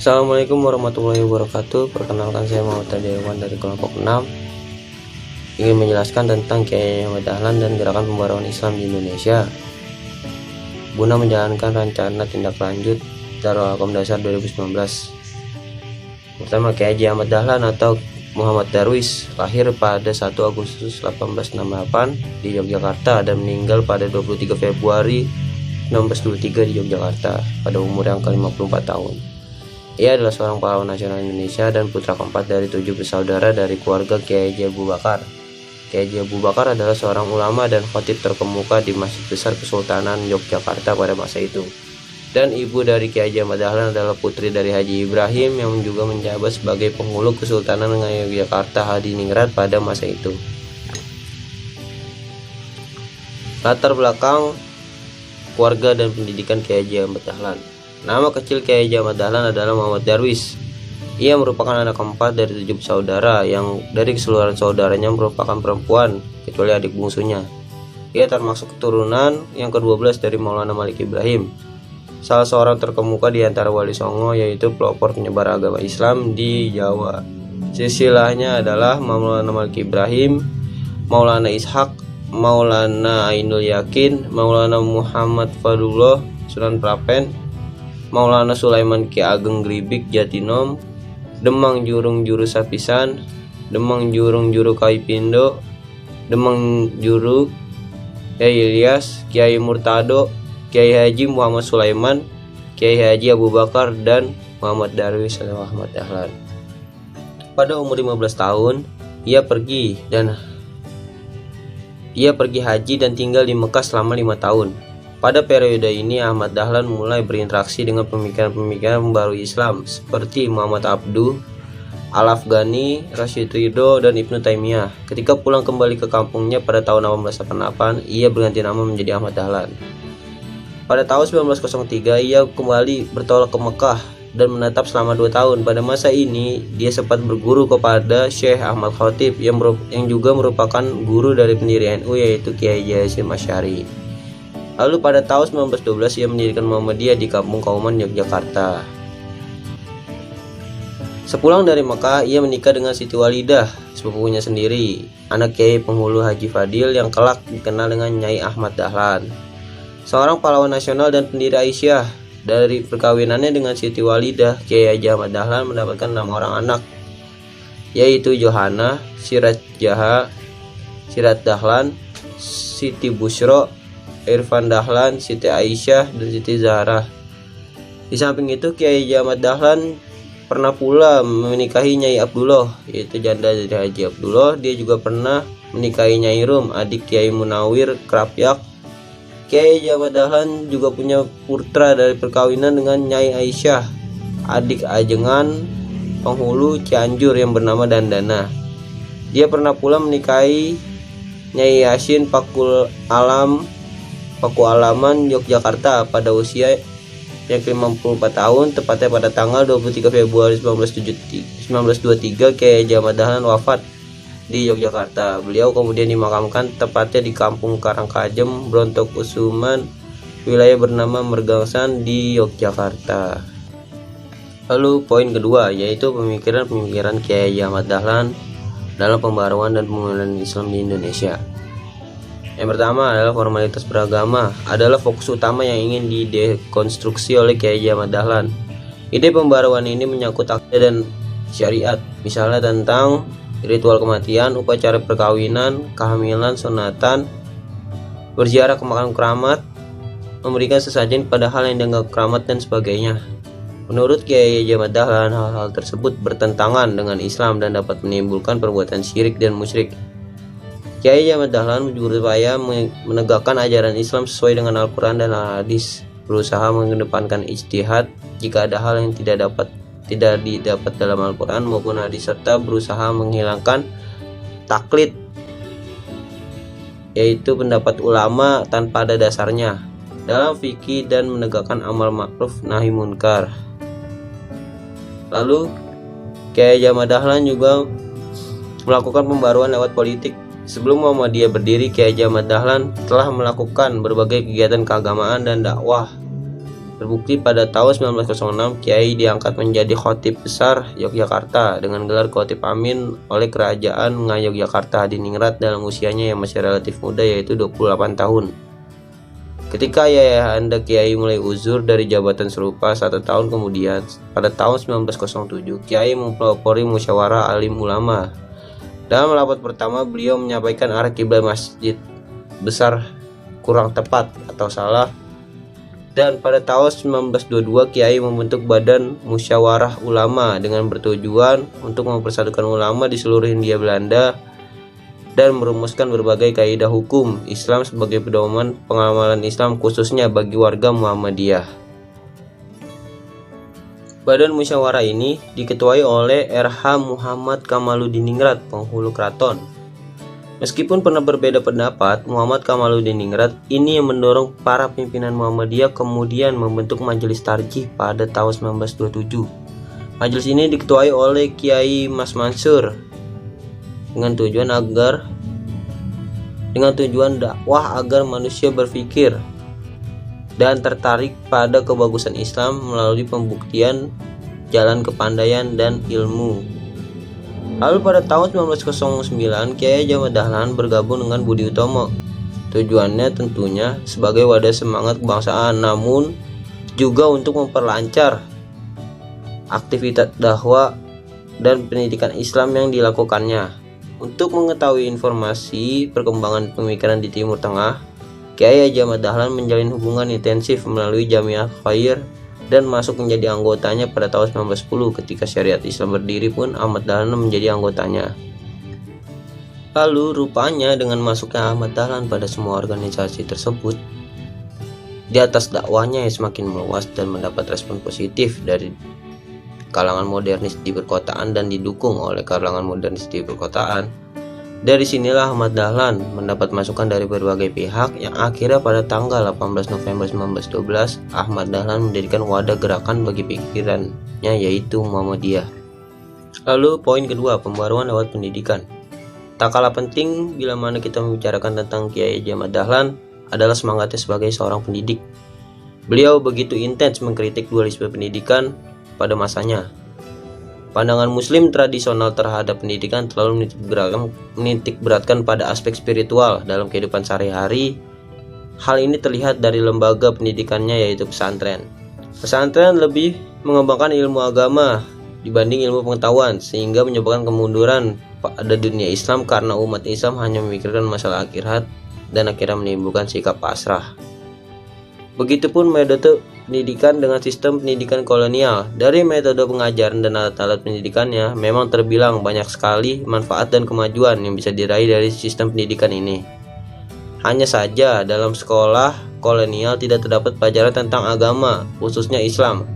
Assalamualaikum warahmatullahi wabarakatuh. Perkenalkan, saya Muhammad Darwan dari kelompok 6, ingin menjelaskan tentang Kiai Ahmad Dahlan dan gerakan pembaruan Islam di Indonesia guna menjalankan rencana tindak lanjut Darul Arqam Dasar 2019. Pertama, Kiai Haji Ahmad Dahlan atau Muhammad Darwis lahir pada 1 Agustus 1868 di Yogyakarta dan meninggal pada 23 Februari 1923 di Yogyakarta pada umur yang ke-54 tahun. Ia adalah seorang pahlawan nasional Indonesia dan putra keempat dari 7 bersaudara dari keluarga Kiai Haji Abu Bakar. Kiai Haji Abu Bakar adalah seorang ulama dan khatib terkemuka di Masjid Besar Kesultanan Yogyakarta pada masa itu. Dan ibu dari Kiai Haji Ahmad Dahlan adalah putri dari Haji Ibrahim yang juga menjabat sebagai penghulu Kesultanan Yogyakarta Hadiningrat pada masa itu. Latar belakang keluarga dan pendidikan Kiai Haji Ahmad Dahlan. Nama kecil Kiai Haji Ahmad Dahlan adalah Muhammad Darwis. Ia merupakan anak keempat dari 7 bersaudara yang dari keseluruhan saudaranya merupakan perempuan kecuali adik bungsunya. Ia termasuk keturunan yang ke-12 dari Maulana Malik Ibrahim, salah seorang terkemuka di antara Wali Songo, yaitu pelopor penyebar agama Islam di Jawa. Silsilahnya adalah Maulana Malik Ibrahim, Maulana Ishak, Maulana Ainul Yakin, Maulana Muhammad Fadullah Sunan Prapen, Maulana Sulaiman Ki Ageng Gribik Jatinom, Demang Jurung Juru Sapisan, Demang Jurung Juru Kaipindo, Demang Juru Kiai Ilyas, Kiai Murtado, Kiai Haji Muhammad Sulaiman, Kiai Haji Abu Bakar, dan Muhammad Darwis atau Ahmad Dahlan. Pada umur 15 tahun, ia pergi haji dan tinggal di Mekah selama 5 tahun. Pada periode ini, Ahmad Dahlan mulai berinteraksi dengan pemikiran-pemikiran pembaru Islam seperti Muhammad Abduh, Al-Afghani, Rashid Ridho, dan Ibnu Taimiyah. Ketika pulang kembali ke kampungnya pada tahun 1888, ia berganti nama menjadi Ahmad Dahlan. Pada tahun 1903, ia kembali bertolak ke Mekah dan menetap selama 2 tahun. Pada masa ini, dia sempat berguru kepada Syekh Ahmad Khatib yang juga merupakan guru dari pendiri NU, yaitu Kiai Haji Hasyim Asy'ari. Lalu pada tahun 1912 ia mendirikan Muhammadiyah di Kampung Kauman, Yogyakarta. Sepulang dari Mekah, ia menikah dengan Siti Walidah, sepupunya sendiri, anak Kiai Penghulu Haji Fadil yang kelak dikenal dengan Nyai Ahmad Dahlan, seorang pahlawan nasional dan pendiri Aisyah. Dari perkawinannya dengan Siti Walidah, Kiai Haji Ahmad Dahlan mendapatkan 6 orang anak, yaitu Johana, Sirat Jaha, Sirat Dahlan, Siti Busyro, Irfan Dahlan, Siti Aisyah, dan Siti Zahra. Di samping itu, Kiai Haji Ahmad Dahlan pernah pula menikahi Nyai Abdullah, yaitu janda dari Haji Abdullah. Dia juga pernah menikahi Nyai Rum, adik Kiai Munawir Krapyak. Kiai Haji Ahmad Dahlan juga punya putra dari perkawinan dengan Nyai Aisyah, adik ajengan penghulu Cianjur yang bernama Dandana. Dia pernah pula menikahi Nyai Yasin Paku Alaman Yogyakarta pada usia yang ke-54 tahun, tepatnya pada tanggal 23 Februari 1923 Kiai Haji Ahmad Dahlan wafat di Yogyakarta. Beliau kemudian dimakamkan tepatnya di Kampung Karangkajem, Brontokusuman, wilayah bernama Mergangsan di Yogyakarta. Lalu poin kedua, yaitu pemikiran-pemikiran Kiai Haji Ahmad Dahlan dalam pembaruan dan pemulihan Islam di Indonesia. Yang pertama adalah formalitas beragama adalah fokus utama yang ingin didekonstruksi oleh Kiai Haji Ahmad Dahlan. Ide pembaruan ini menyangkut akidah dan syariat, misalnya tentang ritual kematian, upacara perkawinan, kehamilan, sunatan, berziarah ke makam keramat, memberikan sesajen pada hal yang dianggap keramat, dan sebagainya. Menurut Kiai Haji Ahmad Dahlan, hal-hal tersebut bertentangan dengan Islam dan dapat menimbulkan perbuatan syirik dan musyrik. Kiai Haji Ahmad Dahlan berupaya menegakkan ajaran Islam sesuai dengan Al-Quran dan Al-Hadis, berusaha mengedepankan ijtihad jika ada hal yang tidak didapat dalam Al-Quran maupun hadis, serta berusaha menghilangkan taklid, yaitu pendapat ulama tanpa ada dasarnya, dalam fikih dan menegakkan amal ma'ruf nahi munkar. Lalu Kiai Haji Ahmad Dahlan juga melakukan pembaruan lewat politik. Sebelum Muhammadiyah berdiri, Kiai Haji Ahmad Dahlan telah melakukan berbagai kegiatan keagamaan dan dakwah Terbukti pada tahun 1906 Kiai diangkat menjadi Khatib Besar Yogyakarta dengan gelar Khatib Amin oleh Kerajaan Ngayogyakarta Hadiningrat dalam usianya yang masih relatif muda, yaitu 28 tahun. Ketika ayahanda Kiai mulai uzur dari jabatan serupa 1 tahun kemudian, pada tahun 1907 Kiai mempelopori musyawarah alim ulama. Dalam rapat pertama beliau menyampaikan arah kiblat masjid besar kurang tepat atau salah. Dan pada tahun 1922 Kiai membentuk Badan Musyawarah Ulama dengan bertujuan untuk mempersatukan ulama di seluruh Hindia Belanda dan merumuskan berbagai kaidah hukum Islam sebagai pedoman pengamalan Islam khususnya bagi warga Muhammadiyah. Badan musyawarah ini diketuai oleh R.H. Muhammad Kamaluddiningrat, penghulu keraton. Meskipun pernah berbeda pendapat, Muhammad Kamaluddiningrat ini yang mendorong para pimpinan Muhammadiyah kemudian membentuk Majelis Tarjih pada tahun 1927. Majelis ini diketuai oleh Kiai Mas Mansur dengan tujuan dakwah agar manusia berpikir dan tertarik pada kebagusan Islam melalui pembuktian jalan kepandaian dan ilmu. Lalu pada tahun 1909 Kiai Haji Ahmad Dahlan bergabung dengan Budi Utomo. Tujuannya tentunya sebagai wadah semangat kebangsaan, namun juga untuk memperlancar aktivitas dakwah dan pendidikan Islam yang dilakukannya. Untuk mengetahui informasi perkembangan pemikiran di Timur Tengah, Kiai Haji Ahmad Dahlan menjalin hubungan intensif melalui Jamiah Khair dan masuk menjadi anggotanya pada tahun 1910. Ketika syariat Islam berdiri pun Ahmad Dahlan menjadi anggotanya. Lalu rupanya dengan masuknya Ahmad Dahlan pada semua organisasi tersebut, di atas dakwahnya yang semakin meluas dan mendapat respon positif dari kalangan modernis di perkotaan dan didukung oleh kalangan modernis di perkotaan. Dari sinilah Ahmad Dahlan mendapat masukan dari berbagai pihak yang akhirnya pada tanggal 18 November 1912 Ahmad Dahlan mendirikan wadah gerakan bagi pikirannya, yaitu Muhammadiyah. Lalu poin kedua, pembaruan lewat pendidikan. Tak kalah penting bila mana kita membicarakan tentang Kiai Haji Ahmad Dahlan adalah semangatnya sebagai seorang pendidik. Beliau begitu intens mengkritik dualisme pendidikan pada masanya. Pandangan Muslim tradisional terhadap pendidikan terlalu menitik beratkan pada aspek spiritual dalam kehidupan sehari-hari. Hal ini terlihat dari lembaga pendidikannya, yaitu pesantren. Pesantren lebih mengembangkan ilmu agama dibanding ilmu pengetahuan, sehingga menyebabkan kemunduran pada dunia Islam karena umat Islam hanya memikirkan masalah akhirat dan akhirnya menimbulkan sikap pasrah. Begitupun metode pendidikan dengan sistem pendidikan kolonial. Dari metode pengajaran dan alat-alat pendidikannya, memang terbilang banyak sekali manfaat dan kemajuan yang bisa diraih dari sistem pendidikan ini. Hanya saja dalam sekolah kolonial tidak terdapat pelajaran tentang agama, khususnya Islam.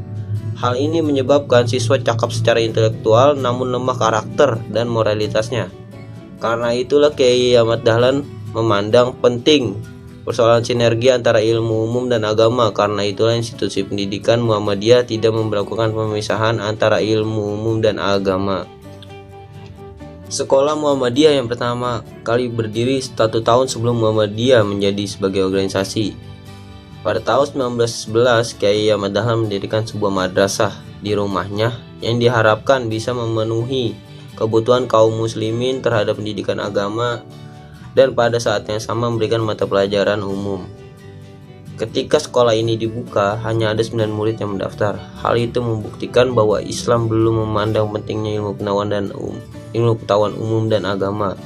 Hal ini menyebabkan siswa cakap secara intelektual namun lemah karakter dan moralitasnya. Karena itulah Kiai Ahmad Dahlan memandang penting persoalan sinergi antara ilmu umum dan agama. Karena itulah institusi pendidikan Muhammadiyah tidak memberlakukan pemisahan antara ilmu umum dan agama. Sekolah Muhammadiyah yang pertama kali berdiri 1 tahun sebelum Muhammadiyah menjadi sebagai organisasi. Pada tahun 1911 Kiai Ahmad Dahlan mendirikan sebuah madrasah di rumahnya yang diharapkan bisa memenuhi kebutuhan kaum muslimin terhadap pendidikan agama dan pada saat yang sama memberikan mata pelajaran umum. Ketika sekolah ini dibuka, hanya ada 9 murid yang mendaftar. Hal itu membuktikan bahwa Islam belum memandang pentingnya ilmu pengetahuan umum dan agama.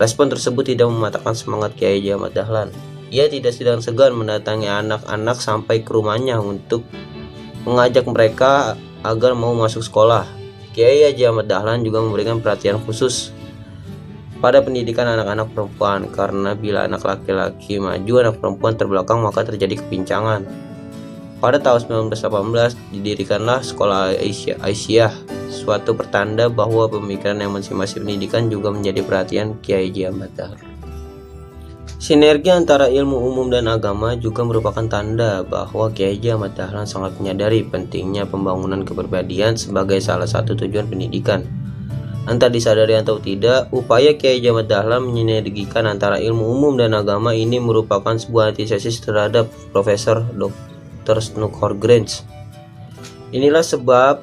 Respon tersebut tidak mematahkan semangat Kiai Haji Ahmad Dahlan. Ia tidak segan-segan mendatangi anak-anak sampai ke rumahnya untuk mengajak mereka agar mau masuk sekolah. Kiai Haji Ahmad Dahlan juga memberikan perhatian khusus pada pendidikan anak-anak perempuan, karena bila anak laki-laki maju, anak perempuan terbelakang, maka terjadi kepincangan. Pada tahun 1918 didirikanlah Sekolah Aisyah, suatu pertanda bahwa pemikiran emansipasi pendidikan juga menjadi perhatian Kiai Haji Ahmad Dahlan. Sinergi antara ilmu umum dan agama juga merupakan tanda bahwa Kiai Haji Ahmad Dahlan sangat menyadari pentingnya pembangunan kepribadian sebagai salah satu tujuan pendidikan. Entah disadari atau tidak, upaya Kiai Haji Ahmad Dahlan menyinergikan antara ilmu umum dan agama ini merupakan sebuah antithesis terhadap Profesor Dr. Snooker Grange. Inilah sebab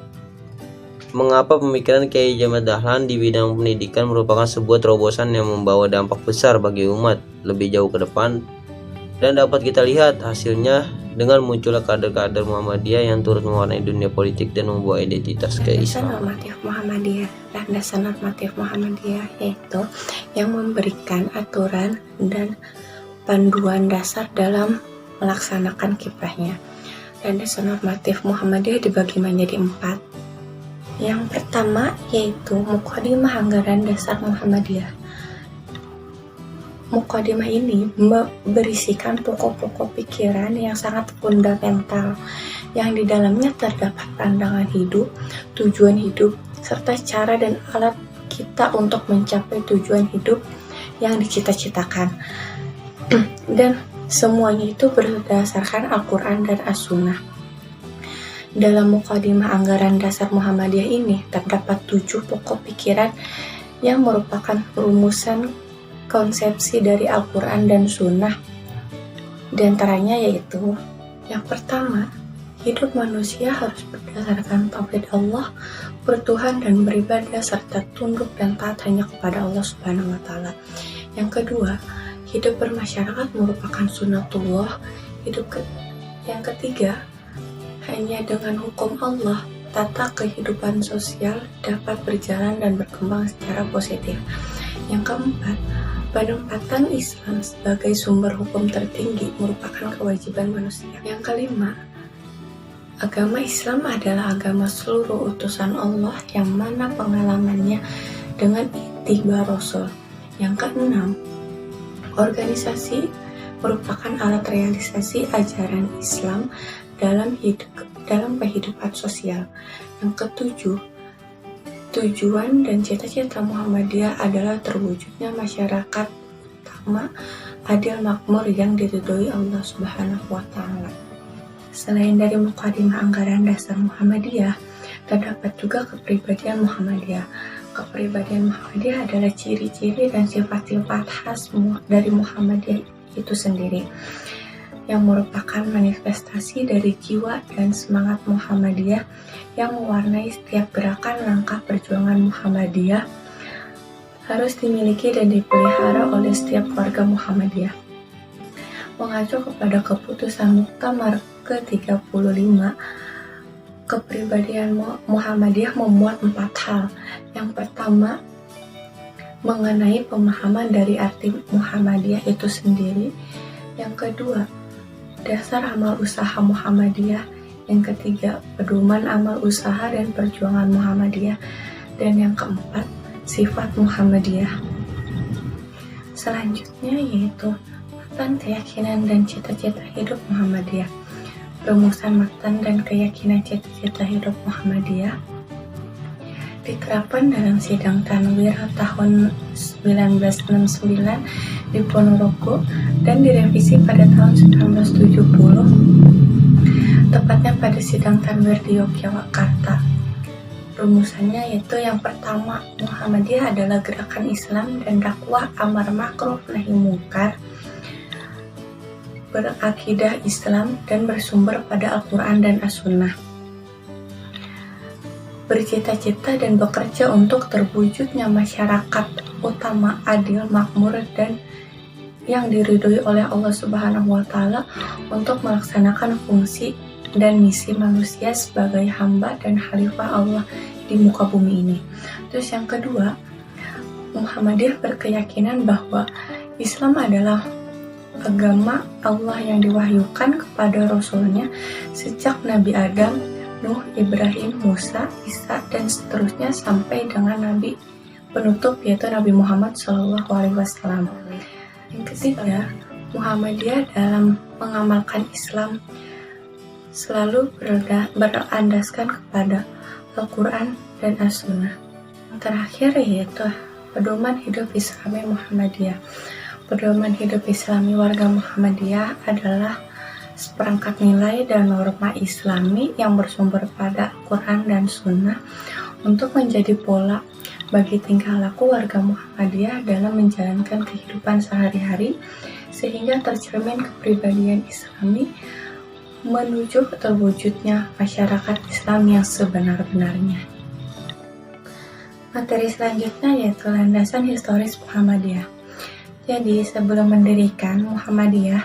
mengapa pemikiran Kiai Jamal Dahlan di bidang pendidikan merupakan sebuah terobosan yang membawa dampak besar bagi umat lebih jauh ke depan, dan dapat kita lihat hasilnya dengan munculnya kader-kader Muhammadiyah yang turut mewarnai dunia politik dan membawa identitas keislaman. Landasan normatif Muhammadiyah yaitu yang memberikan aturan dan panduan dasar dalam melaksanakan kiprahnya. Landasan normatif Muhammadiyah dibagi menjadi 4. Yang pertama yaitu Muqaddimah Anggaran Dasar Muhammadiyah. Muqaddimah ini berisikan pokok-pokok pikiran yang sangat fundamental, yang di dalamnya terdapat pandangan hidup, tujuan hidup, serta cara dan alat kita untuk mencapai tujuan hidup yang dicita-citakan. Dan semuanya itu berdasarkan Al-Quran dan As-Sunnah. Dalam Muqaddimah Anggaran Dasar Muhammadiyah ini terdapat 7 pokok pikiran yang merupakan perumusan konsepsi dari Al-Quran dan Sunnah. Di antaranya yaitu, yang pertama, hidup manusia harus berdasarkan tauhid Allah, bertuhan dan beribadah serta tunduk dan taat hanya kepada Allah Subhanahu wa Ta'ala. Yang kedua, hidup bermasyarakat merupakan sunnatullah. Yang ketiga, hanya dengan hukum Allah, tata kehidupan sosial dapat berjalan dan berkembang secara positif. Yang keempat, penempatan Islam sebagai sumber hukum tertinggi merupakan kewajiban manusia. Yang kelima, agama Islam adalah agama seluruh utusan Allah yang mana pengalamannya dengan ittiba Rasul. Yang keenam, organisasi merupakan alat realisasi ajaran Islam dalam kehidupan sosial. Yang ketujuh, tujuan dan cita-cita Muhammadiyah adalah terwujudnya masyarakat utama, adil, makmur yang diridhoi Allah Subhanahu wa Ta'ala. Selain dari Muqaddimah Anggaran Dasar Muhammadiyah, terdapat juga kepribadian Muhammadiyah. Kepribadian Muhammadiyah adalah ciri-ciri dan sifat-sifat khas dari Muhammadiyah itu sendiri, yang merupakan manifestasi dari jiwa dan semangat Muhammadiyah yang mewarnai setiap gerakan langkah perjuangan Muhammadiyah, harus dimiliki dan dipelihara oleh setiap warga Muhammadiyah. Mengacu kepada keputusan Muktamar ke-35, kepribadian Muhammadiyah memuat 4 hal. Yang pertama, mengenai pemahaman dari arti Muhammadiyah itu sendiri. Yang kedua, dasar amal usaha Muhammadiyah. Yang ketiga, pedoman amal usaha dan perjuangan Muhammadiyah. Dan yang keempat, sifat Muhammadiyah. Selanjutnya yaitu matan, keyakinan, dan cita-cita hidup Muhammadiyah. Rumusan matan dan keyakinan cita-cita hidup Muhammadiyah diterapkan dalam sidang Tanwir tahun 1969 di Ponorogo dan direvisi pada tahun 1970, tepatnya pada sidang Tanwir di Yogyakarta. Rumusannya yaitu yang pertama, Muhammadiyah adalah gerakan Islam dan dakwah amar ma'ruf nahi munkar, berakidah Islam dan bersumber pada Al-Quran dan As-Sunnah, bercita-cita dan bekerja untuk terwujudnya masyarakat utama adil, makmur, dan yang diridhoi oleh Allah Subhanahu wa Ta'ala untuk melaksanakan fungsi dan misi manusia sebagai hamba dan khalifah Allah di muka bumi ini. Terus yang kedua, Muhammadiyah berkeyakinan bahwa Islam adalah agama Allah yang diwahyukan kepada Rasulnya sejak Nabi Adam, Nuh, Ibrahim, Musa, Isa, dan seterusnya sampai dengan Nabi penutup yaitu Nabi Muhammad SAW. Yang ketiga, Muhammadiyah dalam mengamalkan Islam selalu berlandaskan kepada Al-Quran dan As-Sunnah. Yang terakhir yaitu pedoman hidup Islami Muhammadiyah. Pedoman hidup Islami warga Muhammadiyah adalah seperangkat nilai dan norma Islami yang bersumber pada Al-Quran dan Sunnah untuk menjadi pola bagi tingkah laku warga Muhammadiyah dalam menjalankan kehidupan sehari-hari, sehingga tercermin kepribadian Islami menuju terwujudnya masyarakat Islam yang sebenar-benarnya. Materi selanjutnya yaitu landasan historis Muhammadiyah. Jadi sebelum mendirikan Muhammadiyah,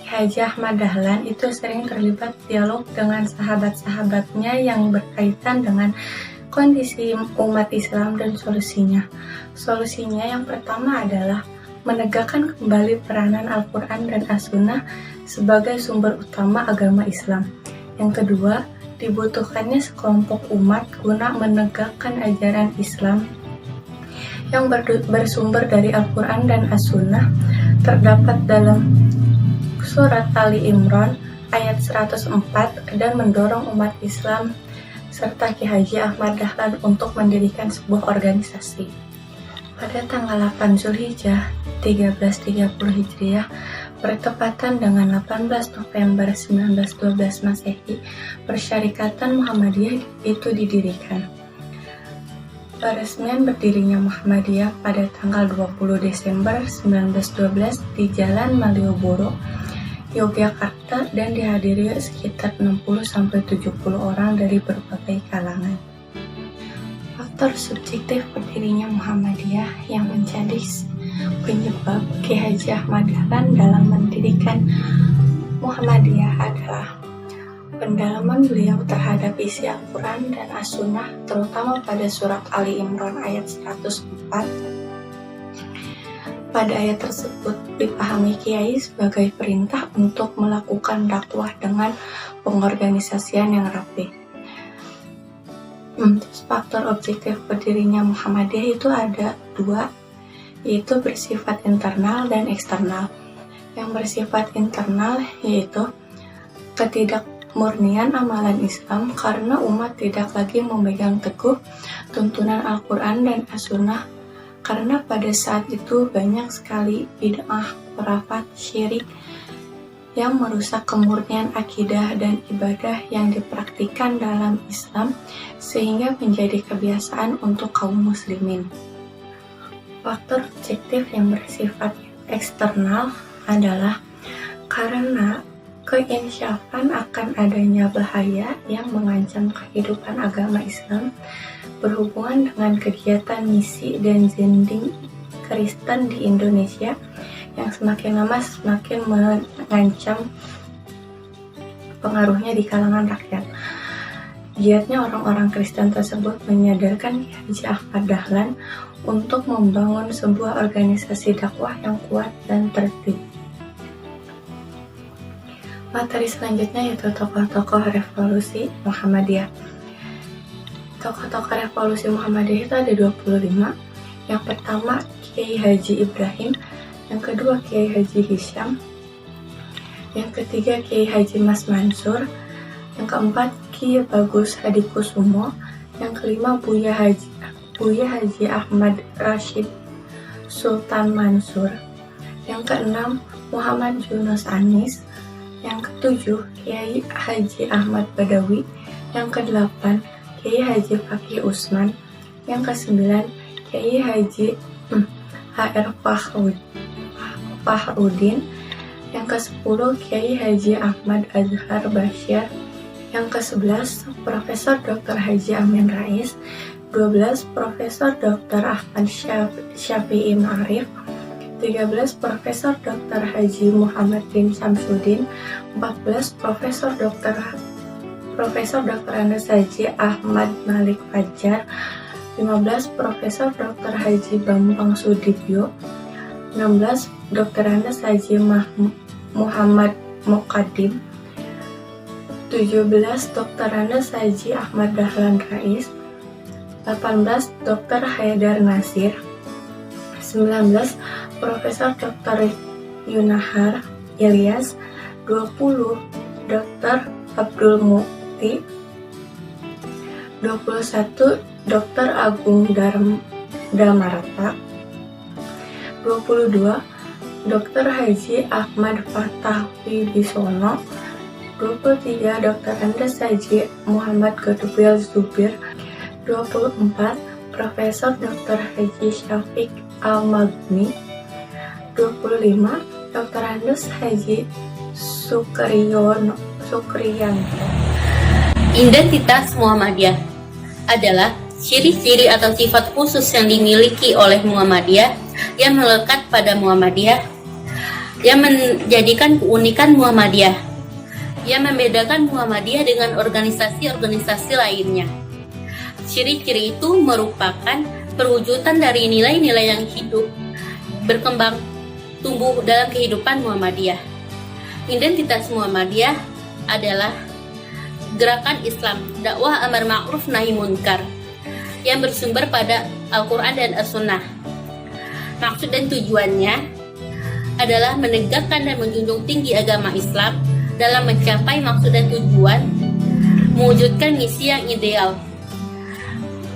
Haji Ahmad Dahlan itu sering terlibat dialog dengan sahabat-sahabatnya yang berkaitan dengan kondisi umat Islam dan solusinya. Solusinya yang pertama adalah menegakkan kembali peranan Al-Quran dan As-Sunnah sebagai sumber utama agama Islam. Yang kedua, dibutuhkannya sekelompok umat guna menegakkan ajaran Islam yang bersumber dari Al-Quran dan As-Sunnah terdapat dalam surat Ali Imran ayat 104 dan mendorong umat Islam serta Ki Haji Ahmad Dahlan untuk mendirikan sebuah organisasi. Pada tanggal 8 Zulhijjah 1330 Hijriah bertepatan dengan 18 November 1912 Masehi, Persyarikatan Muhammadiyah itu didirikan. Peresmian berdirinya Muhammadiyah pada tanggal 20 Desember 1912 di Jalan Malioboro, Yogyakarta dan dihadiri sekitar 60-70 orang dari berbagai kalangan. Faktor subjektif berdirinya Muhammadiyah yang menjadi penyebab Ki Haji Ahmad Dahlan dalam mendirikan Muhammadiyah adalah pendalaman beliau terhadap isi Al-Quran dan As-Sunnah, terutama pada surat Ali Imran ayat 104. Pada ayat tersebut dipahami Kiai sebagai perintah untuk melakukan dakwah dengan pengorganisasian yang rapi. Faktor objektif berdirinya Muhammadiyah itu ada dua, yaitu bersifat internal dan eksternal. Yang bersifat internal yaitu ketidakmurnian amalan Islam karena umat tidak lagi memegang teguh tuntunan Al-Quran dan As-Sunnah, karena pada saat itu banyak sekali bid'ah, khurafat, syirik yang merusak kemurnian akidah dan ibadah yang dipraktikkan dalam Islam sehingga menjadi kebiasaan untuk kaum muslimin. Faktor objektif yang bersifat eksternal adalah karena keinsyafan akan adanya bahaya yang mengancam kehidupan agama Islam berhubungan dengan kegiatan misi dan zending Kristen di Indonesia yang semakin lama semakin mengancam pengaruhnya di kalangan rakyat. Giatnya orang-orang Kristen tersebut menyadarkan Ki Haji Ahmad Dahlan untuk membangun sebuah organisasi dakwah yang kuat dan tertib. Materi selanjutnya yaitu tokoh-tokoh revolusi Muhammadiyah. Tokoh-tokoh revolusi Muhammadiyah itu ada 25. Yang pertama Kiai Haji Ibrahim, yang kedua Kiai Haji Hisham, yang ketiga Kiai Haji Mas Mansur, yang keempat Kiai Bagus Hadikusumo, yang kelima Buya Haji Ahmad Rashid Sultan Mansur, yang keenam Muhammad Yunus Anis, yang ketujuh Kiai Haji Ahmad Badawi, yang kedelapan Kiai Haji Fakih Usman, yang kesembilan Kiai Haji HR Fahrudin, yang ke-10 Kiai Haji Ahmad Azhar Bashir, yang ke-11 Profesor Dr. Haji Amin Rais, 12 Profesor Dr. Ahmad Syafi'i Ma'arif, 13 Profesor Dr. Haji Muhammad bin Samsudin, 14 Profesor Dr. Andes Haji Ahmad Malik Fajar, 15 Profesor Dr. Haji Bambang Sudibyo, 16 Dr. Andes Haji Muhammad Muqaddim, 17 Dr. Andes Haji Ahmad Dahlan Rais, 18 Dr. Haidar Nasir, 19 Profesor Dr. Yunahar Ilyas, 20 Dr. Abdul Mukti, 21 Dr. Agung Damarta, 22 Dr. Haji Ahmad Fatah Wibisono, 23 Dr. Andes Haji Muhammad Godbil Zubir, 24 Profesor Dr. Haji Syafiq Al-Magni, 25 Dr. Andes Haji Syukriyan. Identitas Muhammadiyah adalah ciri-ciri atau sifat khusus yang dimiliki oleh Muhammadiyah yang melekat pada Muhammadiyah, yang menjadikan keunikan Muhammadiyah, yang membedakan Muhammadiyah dengan organisasi-organisasi lainnya. Ciri-ciri itu merupakan perwujudan dari nilai-nilai yang hidup, berkembang, tumbuh dalam kehidupan Muhammadiyah. Identitas Muhammadiyah adalah gerakan Islam, dakwah amar ma'ruf nahi munkar yang bersumber pada Al-Quran dan As-Sunnah. Maksud dan tujuannya adalah menegakkan dan menjunjung tinggi agama Islam dalam mencapai maksud dan tujuan, mewujudkan misi yang ideal.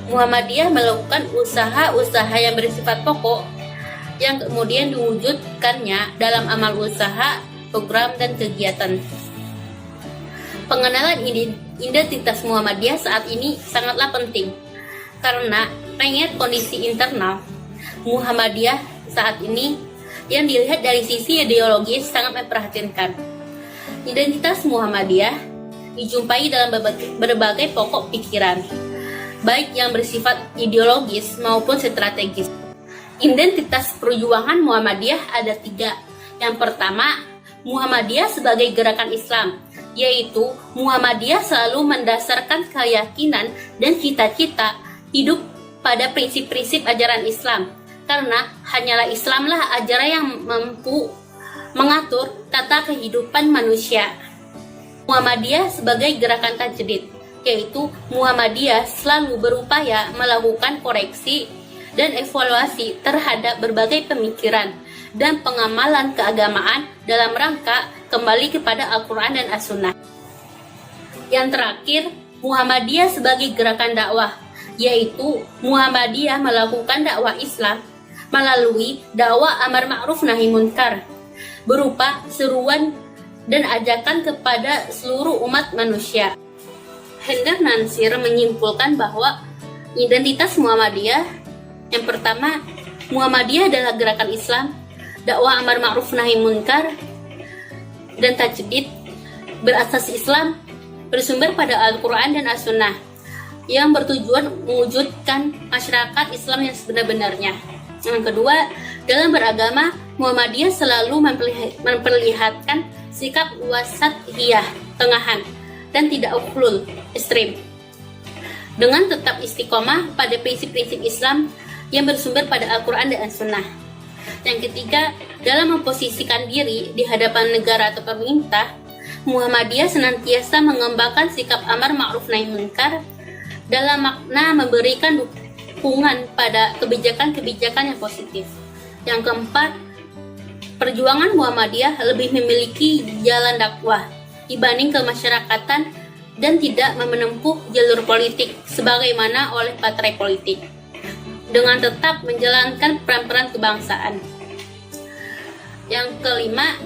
Muhammadiyah melakukan usaha-usaha yang bersifat pokok yang kemudian diwujudkannya dalam amal usaha, program, dan kegiatan. Pengenalan identitas Muhammadiyah saat ini sangatlah penting karena mengingat kondisi internal Muhammadiyah saat ini yang dilihat dari sisi ideologis sangat memprihatinkan. Identitas Muhammadiyah dijumpai dalam berbagai pokok pikiran, baik yang bersifat ideologis maupun strategis. Identitas perjuangan Muhammadiyah ada 3. Yang pertama, Muhammadiyah sebagai gerakan Islam, yaitu Muhammadiyah selalu mendasarkan keyakinan dan cita-cita hidup pada prinsip-prinsip ajaran Islam, karena hanyalah Islamlah ajaran yang mampu mengatur tata kehidupan manusia. Muhammadiyah sebagai gerakan tajdid, yaitu Muhammadiyah selalu berupaya melakukan koreksi dan evaluasi terhadap berbagai pemikiran dan pengamalan keagamaan dalam rangka kembali kepada Al-Quran dan As-Sunnah. Yang terakhir, Muhammadiyah sebagai gerakan dakwah, yaitu Muhammadiyah melakukan dakwah Islam melalui dakwah amar ma'ruf nahi munkar, berupa seruan dan ajakan kepada seluruh umat manusia. Hendar Nansir menyimpulkan bahwa identitas Muhammadiyah yang pertama, Muhammadiyah adalah gerakan Islam, dakwah amar ma'ruf nahi munkar, dan tajdid berasas Islam, bersumber pada Al-Quran dan As-Sunnah, yang bertujuan mewujudkan masyarakat Islam yang sebenar-benarnya. Yang kedua, dalam beragama, Muhammadiyah selalu memperlihatkan sikap wasatiyah, tengahan, dan tidak ukhlul, ekstrim, dengan tetap istiqomah pada prinsip-prinsip Islam yang bersumber pada Al-Quran dan As-Sunnah. Yang ketiga, dalam memposisikan diri di hadapan negara atau pemerintah, Muhammadiyah senantiasa mengembangkan sikap amar ma'ruf nahi munkar dalam makna memberikan dukungan pada kebijakan-kebijakan yang positif. Yang keempat, perjuangan Muhammadiyah lebih memiliki jalan dakwah dibanding kemasyarakatan dan tidak menempuh jalur politik sebagaimana oleh partai politik, dengan tetap menjalankan peran-peran kebangsaan. Yang kelima,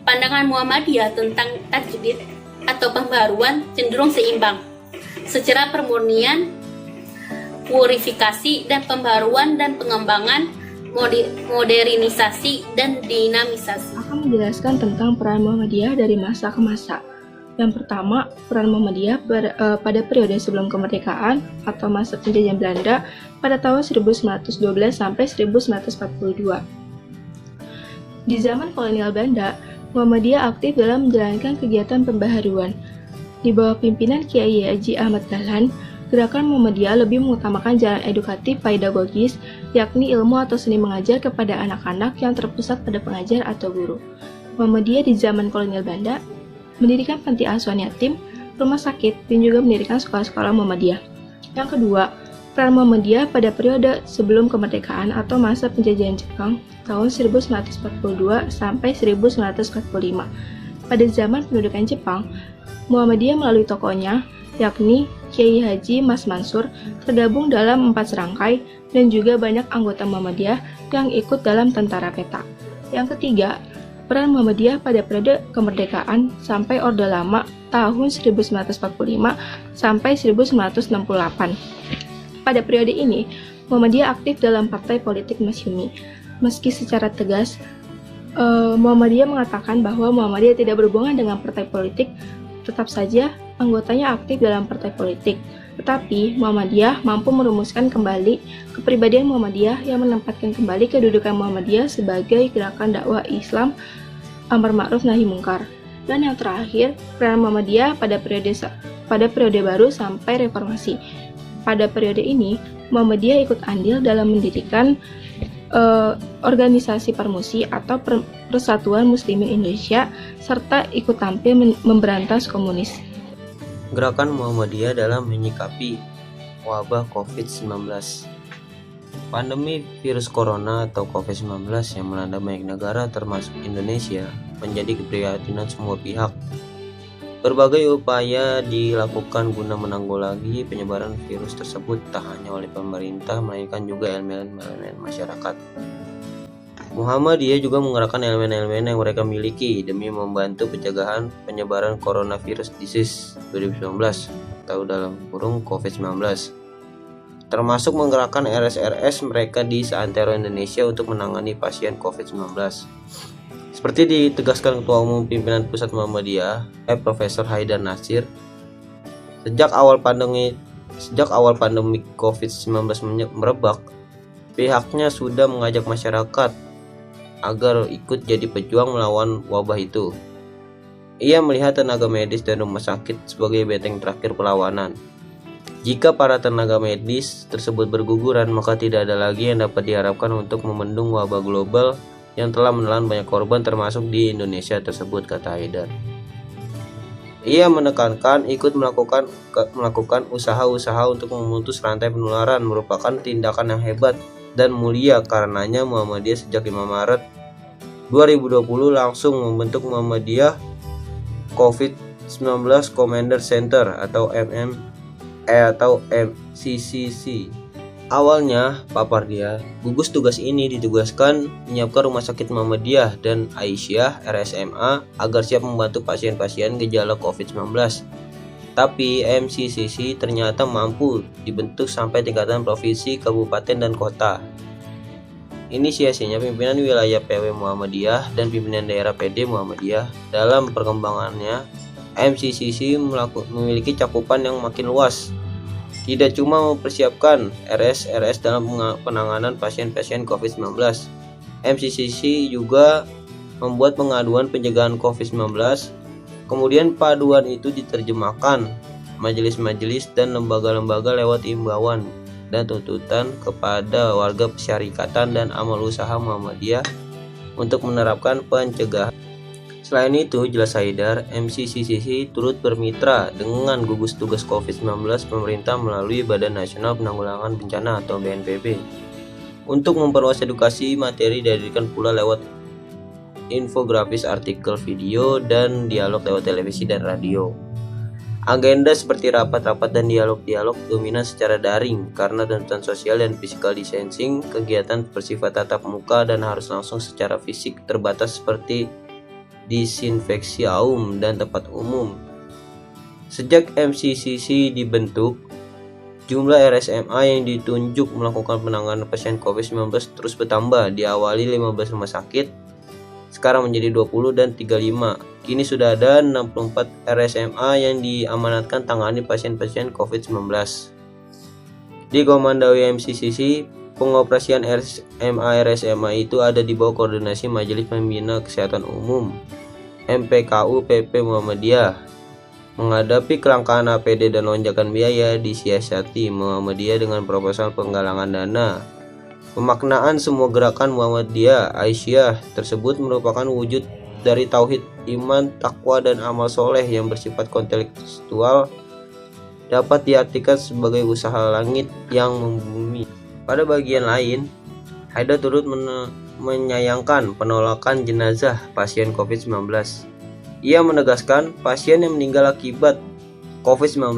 pandangan Muhammadiyah tentang tajdid atau pembaruan cenderung seimbang secara permurnian, purifikasi, dan pembaruan dan pengembangan, modernisasi, dan dinamisasi. Akan menjelaskan tentang peran Muhammadiyah dari masa ke masa. Yang pertama, peran Muhammadiyah pada periode sebelum kemerdekaan atau masa penjajahan Belanda pada tahun 1912 sampai 1942. Di zaman kolonial Belanda, Muhammadiyah aktif dalam menjalankan kegiatan pembaharuan. Di bawah pimpinan Kiai Haji Ahmad Dahlan, gerakan Muhammadiyah lebih mengutamakan jalan edukatif pedagogis, yakni ilmu atau seni mengajar kepada anak-anak yang terpusat pada pengajar atau guru. Muhammadiyah di zaman kolonial Belanda mendirikan panti asuhan yatim, rumah sakit, dan juga mendirikan sekolah-sekolah Muhammadiyah. Yang kedua, peran Muhammadiyah pada periode sebelum kemerdekaan atau masa penjajahan Jepang tahun 1942 sampai 1945. Pada zaman pendudukan Jepang, Muhammadiyah melalui tokohnya, yakni Kiai Haji Mas Mansur, tergabung dalam 4 serangkai dan juga banyak anggota Muhammadiyah yang ikut dalam tentara peta. Yang ketiga, peran Muhammadiyah pada periode kemerdekaan sampai Orde Lama tahun 1945 sampai 1968. Pada periode ini, Muhammadiyah aktif dalam partai politik Masyumi. Meski secara tegas Muhammadiyah mengatakan bahwa Muhammadiyah tidak berhubungan dengan partai politik, tetap saja anggotanya aktif dalam partai politik. Tetapi Muhammadiyah mampu merumuskan kembali kepribadian Muhammadiyah yang menempatkan kembali kedudukan Muhammadiyah sebagai gerakan dakwah Islam amar ma'ruf nahi mungkar. Dan yang terakhir, peran Muhammadiyah pada periode baru sampai reformasi. Pada periode ini, Muhammadiyah ikut andil dalam mendirikan organisasi Permusi atau Persatuan Muslimin Indonesia serta ikut tampil memberantas komunis. Gerakan Muhammadiyah dalam menyikapi wabah COVID-19. Pandemi virus corona atau COVID-19 yang melanda banyak negara termasuk Indonesia menjadi keprihatinan semua pihak. Berbagai upaya dilakukan guna menanggulangi penyebaran virus tersebut tak hanya oleh pemerintah melainkan juga elemen-elemen masyarakat. Muhammadiyah juga mengerahkan elemen-elemen yang mereka miliki demi membantu pencegahan penyebaran coronavirus disease 2019 atau dalam kurung COVID-19, termasuk menggerakkan RS-RS mereka di seantero Indonesia untuk menangani pasien COVID-19. Seperti ditegaskan Ketua Umum Pimpinan Pusat Muhammadiyah, Profesor Haidar Nasir, sejak awal pandemi COVID-19 merebak, pihaknya sudah mengajak masyarakat agar ikut jadi pejuang melawan wabah itu. Ia melihat tenaga medis dan rumah sakit sebagai benteng terakhir perlawanan. Jika para tenaga medis tersebut berguguran, maka tidak ada lagi yang dapat diharapkan untuk membendung wabah global yang telah menelan banyak korban termasuk di Indonesia tersebut, kata Haidar. Ia menekankan ikut melakukan usaha-usaha untuk memutus rantai penularan merupakan tindakan yang hebat dan mulia. Karenanya Muhammadiyah sejak 5 Maret 2020 langsung membentuk Muhammadiyah COVID-19 Commander Center atau MCCC. Awalnya, papar dia, gugus tugas ini ditugaskan menyiapkan Rumah Sakit Muhammadiyah dan Aisyah RSMA agar siap membantu pasien-pasien gejala COVID-19. Tapi MCCC ternyata mampu dibentuk sampai tingkatan provinsi, kabupaten, dan kota. Inisiasinya pimpinan wilayah PW Muhammadiyah dan pimpinan daerah PD Muhammadiyah. Dalam perkembangannya, MCCC memiliki cakupan yang makin luas. Tidak cuma mempersiapkan RS dalam penanganan pasien-pasien COVID-19, MCCC juga membuat pengaduan pencegahan COVID-19. Kemudian paduan itu diterjemahkan majelis-majelis dan lembaga-lembaga lewat imbauan dan tuntutan kepada warga persyarikatan dan amal usaha Muhammadiyah untuk menerapkan pencegahan. Selain itu, jelas Haidar, MCCC turut bermitra dengan gugus tugas COVID-19 pemerintah melalui Badan Nasional Penanggulangan Bencana atau BNPB. Untuk memperluas edukasi, materi didirikan pula lewat infografis, artikel, video, dan dialog lewat televisi dan radio. Agenda seperti rapat-rapat dan dialog-dialog dominan secara daring karena tuntutan sosial dan physical distancing. Kegiatan bersifat tatap muka dan harus langsung secara fisik terbatas seperti disinfeksi aum dan tempat umum. Sejak MCCC dibentuk, jumlah RSMA yang ditunjuk melakukan penanganan pasien COVID-19 terus bertambah. Diawali 15 rumah sakit, sekarang menjadi 20 dan 35. Kini sudah ada 64 RSMA yang diamanatkan tangani pasien-pasien COVID-19. Dikomandoi MCCC, pengoperasian RSMA itu ada di bawah koordinasi Majelis Pembina Kesehatan Umum MPKU PP Muhammadiyah. Menghadapi kelangkaan APD dan lonjakan biaya, disiasati Muhammadiyah dengan proposal penggalangan dana. Pemaknaan semua gerakan Muhammadiyah Aisyah tersebut merupakan wujud dari tauhid, iman, takwa, dan amal soleh yang bersifat kontekstual, dapat diartikan sebagai usaha langit yang membumi. Pada bagian lain, Haidar turut menyayangkan penolakan jenazah pasien COVID-19. Ia menegaskan pasien yang meninggal akibat COVID-19